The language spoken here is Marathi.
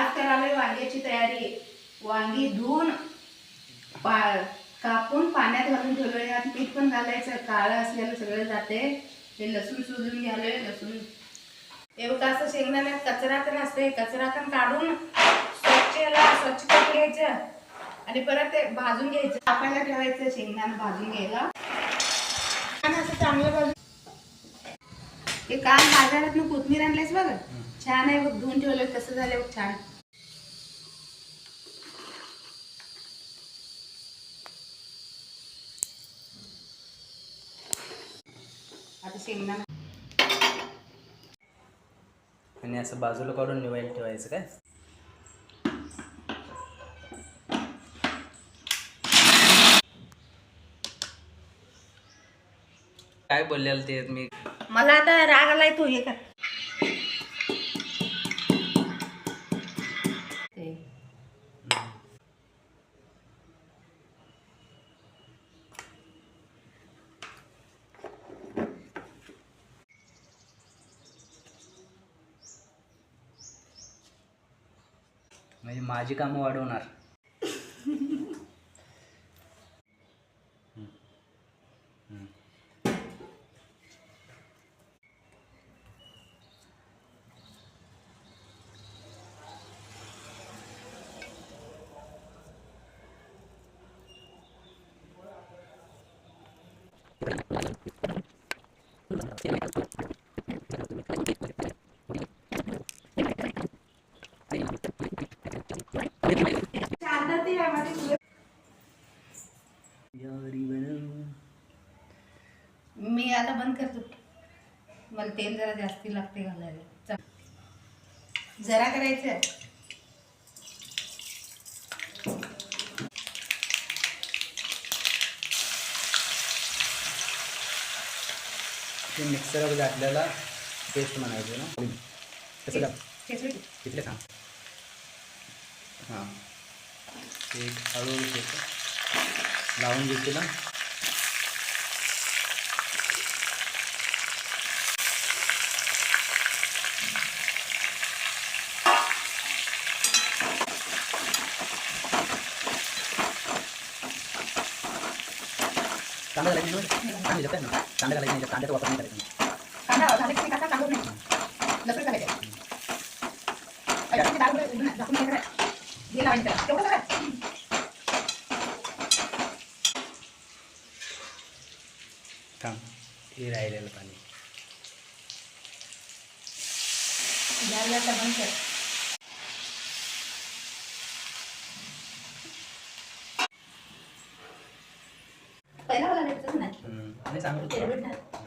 आज करायला वांग्याची तयारी. वांगी धुवून कापून पाण्यात घालून ठेवलं. यात मीठ पण घालायचं. काळं असलेलं सगळं जाते. हे लसूण सोलून घ्यालोय. लसूण हे बघा असं शेंगदाण्यात कचरा तर असते. कचरा पण काढून स्वच्छ करून घ्यायचं आणि परत ते भाजून घ्यायचं. कापायला ठेवायचं शेंगदाणा भाजून घ्यायला. असं चांगलं भाजून ते काल बाजारातून कोथमीर आणलेस बघ. छान आहे बघ. धुवून ठेवलं कसं झालं बघ छान. आता शेंगदाणा आणि असं बाजूला काढून निवायला ठेवायचं काय? काय बोललेलं ते मी. मला आता राग आलाय. तू हे कर म्हणजे माझी कामं वाढवणार. मी आता बंद करतो. मला तेल जरा जास्ती लागते घालायला. जरा करायचं. ते मिक्सरवर घातलेला पेस्ट म्हणायचं ना. कसं का तिथले सांग. हां ते हळूहळू लावून घेते ना. कांदा घालायचा कांदा जातात ना. कांदा घालायचा नाही. कांद्याचा वापर नाही करायचा. कांदा घालायचा नाही. कांदा काढून नाही. लसूण घालायचं. झाकून घ्यायचं. हे लावायचं. तेवढं करा. थांब हे राहिलेलं पाणी. गॅसला बंद कर. पहिला मला भेटतच नाही. आणि सांगतो